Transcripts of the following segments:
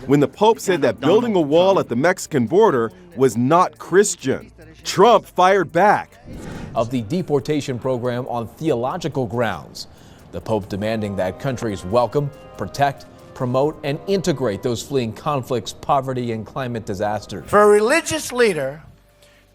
when the Pope said that building a wall at the Mexican border was not Christian. Trump fired back. Of the deportation program on theological grounds, the Pope demanding that countries welcome, protect, promote, and integrate those fleeing conflicts, poverty, and climate disasters. For a religious leader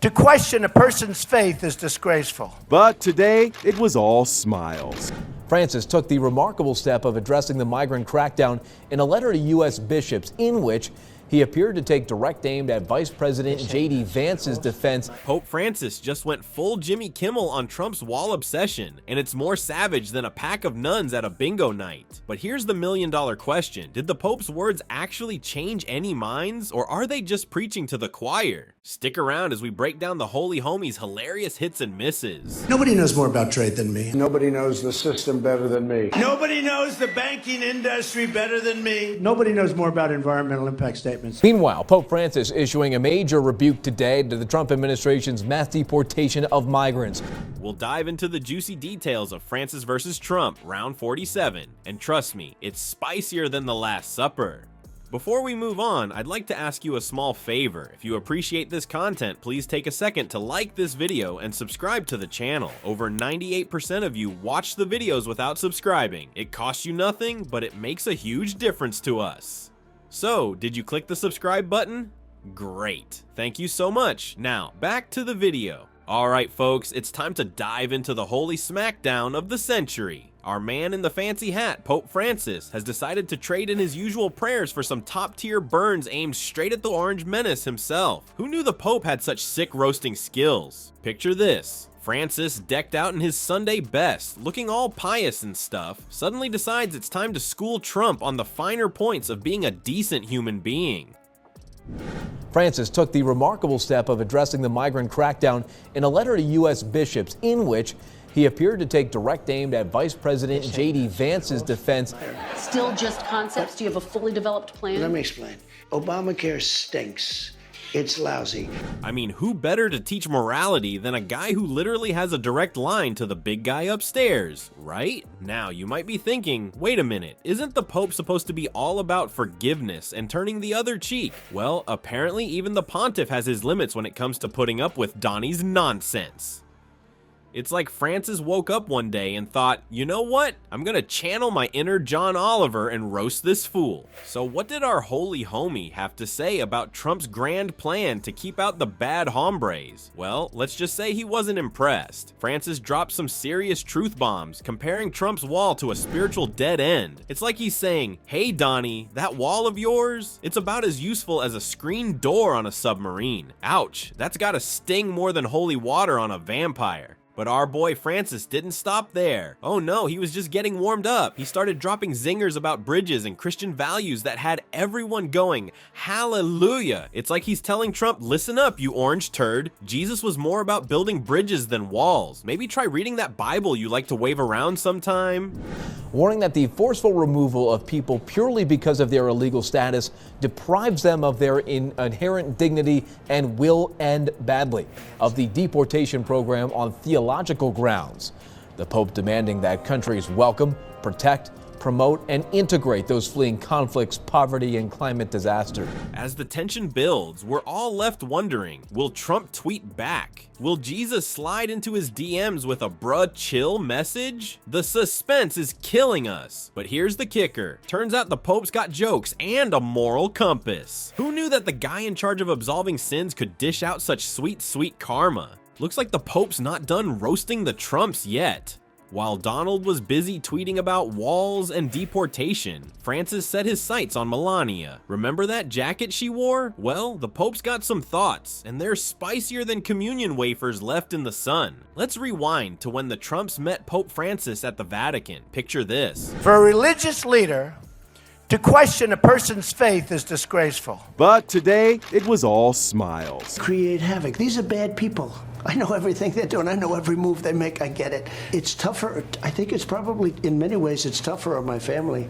to question a person's faith is disgraceful. But today, it was all smiles. Francis took the remarkable step of addressing the migrant crackdown in a letter to U.S. bishops in which he appeared to take direct aim at Vice President J.D. Vance's defense. Pope Francis just went full Jimmy Kimmel on Trump's wall obsession, and it's more savage than a pack of nuns at a bingo night. But here's the million-dollar question. Did the Pope's words actually change any minds, or are they just preaching to the choir? Stick around as we break down the Holy Homie's hilarious hits and misses. Nobody knows more about trade than me. Nobody knows the system better than me. Nobody knows the banking industry better than me. Nobody knows more about environmental impact statements. Meanwhile, Pope Francis issuing a major rebuke today to the Trump administration's mass deportation of migrants. We'll dive into the juicy details of Francis versus Trump, round 47. And trust me, it's spicier than the Last Supper. Before we move on, I'd like to ask you a small favor. If you appreciate this content, please take a second to like this video and subscribe to the channel. Over 98% of you watch the videos without subscribing. It costs you nothing, but it makes a huge difference to us. So, did you click the subscribe button? Great. Thank you so much. Now, back to the video. Alright folks, it's time to dive into the holy smackdown of the century. Our man in the fancy hat, Pope Francis, has decided to trade in his usual prayers for some top-tier burns aimed straight at the Orange Menace himself. Who knew the Pope had such sick roasting skills? Picture this. Francis, decked out in his Sunday best, looking all pious and stuff, suddenly decides it's time to school Trump on the finer points of being a decent human being. Francis took the remarkable step of addressing the migrant crackdown in a letter to U.S. bishops in which he appeared to take direct aim at Vice President J.D. Vance's defense. Still just concepts? Do you have a fully developed plan? Let me explain. Obamacare stinks. It's lousy. I mean, who better to teach morality than a guy who literally has a direct line to the big guy upstairs, right? Now, you might be thinking, wait a minute, isn't the Pope supposed to be all about forgiveness and turning the other cheek? Well, apparently even the pontiff has his limits when it comes to putting up with Donnie's nonsense. It's like Francis woke up one day and thought, you know what? I'm gonna channel my inner John Oliver and roast this fool. So what did our holy homie have to say about Trump's grand plan to keep out the bad hombres? Well, let's just say he wasn't impressed. Francis dropped some serious truth bombs, comparing Trump's wall to a spiritual dead end. It's like he's saying, hey Donnie, that wall of yours, it's about as useful as a screen door on a submarine. Ouch, that's gotta sting more than holy water on a vampire. But our boy Francis didn't stop there. Oh no, he was just getting warmed up. He started dropping zingers about bridges and Christian values that had everyone going, hallelujah. It's like he's telling Trump, listen up, you orange turd. Jesus was more about building bridges than walls. Maybe try reading that Bible you like to wave around sometime. Warning that the forceful removal of people purely because of their illegal status deprives them of their inherent dignity and will end badly. Of the deportation program on theological grounds, the Pope demanding that countries welcome, protect, promote, and integrate those fleeing conflicts, poverty, and climate disaster. As the tension builds, we're all left wondering, will Trump tweet back? Will Jesus slide into his DMs with a bruh chill message? The suspense is killing us. But here's the kicker. Turns out the Pope's got jokes and a moral compass. Who knew that the guy in charge of absolving sins could dish out such sweet, sweet karma? Looks like the Pope's not done roasting the Trumps yet. While Donald was busy tweeting about walls and deportation, Francis set his sights on Melania. Remember that jacket she wore? Well, the Pope's got some thoughts, and they're spicier than communion wafers left in the sun. Let's rewind to when the Trumps met Pope Francis at the Vatican. Picture this. For a religious leader to question a person's faith is disgraceful. But today, it was all smiles. Create havoc. These are bad people. I know everything they're doing. I know every move they make. I get it. It's tougher. I think it's probably, in many ways, it's tougher on my family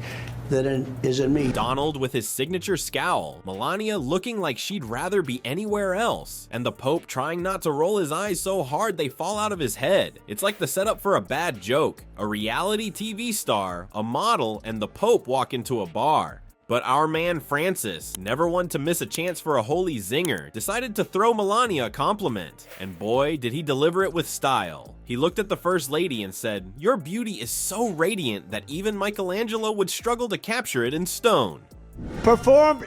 than it is in me. Donald with his signature scowl, Melania looking like she'd rather be anywhere else, and the Pope trying not to roll his eyes so hard they fall out of his head. It's like the setup for a bad joke. A reality TV star, a model, and the Pope walk into a bar. But our man Francis, never one to miss a chance for a holy zinger, decided to throw Melania a compliment. And boy, did he deliver it with style. He looked at the First Lady and said, "Your beauty is so radiant that even Michelangelo would struggle to capture it in stone." Perform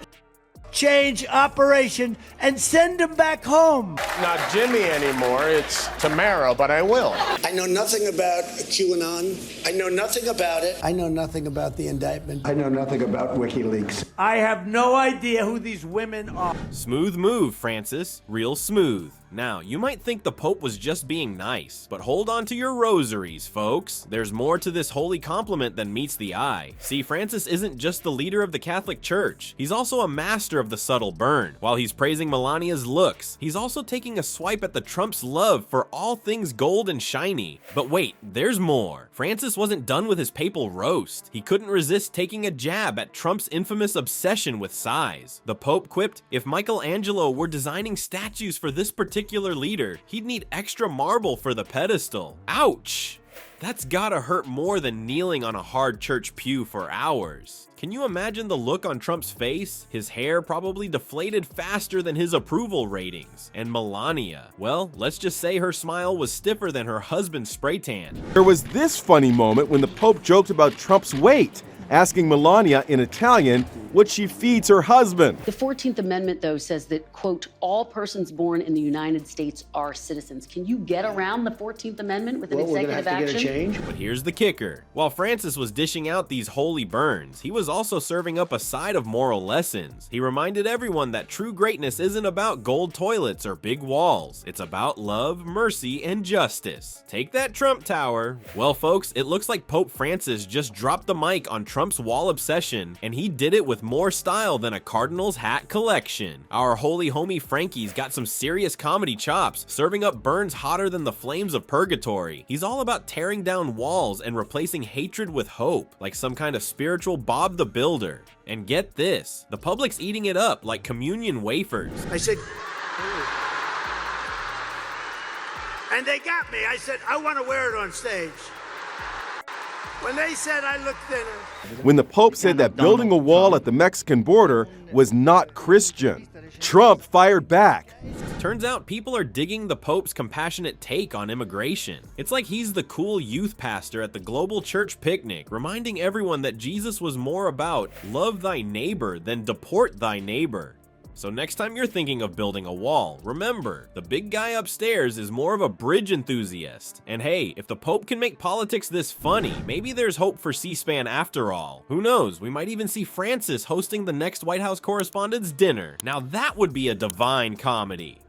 change operation and send him back home. Not Jimmy anymore, it's Tamara, but I will. I know nothing about QAnon. I know nothing about it. I know nothing about the indictment. I know nothing about WikiLeaks. I have no idea who these women are. Smooth move, Francis. Real smooth. Now, you might think the Pope was just being nice, but hold on to your rosaries, folks. There's more to this holy compliment than meets the eye. See, Francis isn't just the leader of the Catholic Church. He's also a master of the subtle burn. While he's praising Melania's looks, he's also taking a swipe at the Trump's love for all things gold and shiny. But wait, there's more. Francis wasn't done with his papal roast. He couldn't resist taking a jab at Trump's infamous obsession with size. The Pope quipped, if Michelangelo were designing statues for this particular leader, he'd need extra marble for the pedestal. Ouch! That's gotta hurt more than kneeling on a hard church pew for hours. Can you imagine the look on Trump's face? His hair probably deflated faster than his approval ratings. And Melania, well, let's just say her smile was stiffer than her husband's spray tan. There was this funny moment when the Pope joked about Trump's weight, asking Melania in Italian what she feeds her husband. The 14th Amendment, though, says that, quote, all persons born in the United States are citizens. Can you get around the 14th Amendment with an executive action? But here's the kicker. While Francis was dishing out these holy burns, he was also serving up a side of moral lessons. He reminded everyone that true greatness isn't about gold toilets or big walls. It's about love, mercy, and justice. Take that, Trump Tower. Well, folks, it looks like Pope Francis just dropped the mic on Trump's wall obsession, and he did it with more style than a Cardinals hat collection. Our holy homie Frankie's got some serious comedy chops, serving up burns hotter than the flames of purgatory. He's all about tearing down walls and replacing hatred with hope, like some kind of spiritual Bob the Builder. And get this, the public's eating it up like communion wafers. I said, and they got me. I said, I want to wear it on stage. When they said I looked thinner. When the Pope said that building a wall at the Mexican border was not Christian, Trump fired back. Turns out people are digging the Pope's compassionate take on immigration. It's like he's the cool youth pastor at the global church picnic, reminding everyone that Jesus was more about love thy neighbor than deport thy neighbor. So next time you're thinking of building a wall, remember, the big guy upstairs is more of a bridge enthusiast. And hey, if the Pope can make politics this funny, maybe there's hope for C-SPAN after all. Who knows, we might even see Francis hosting the next White House Correspondents' Dinner. Now that would be a divine comedy.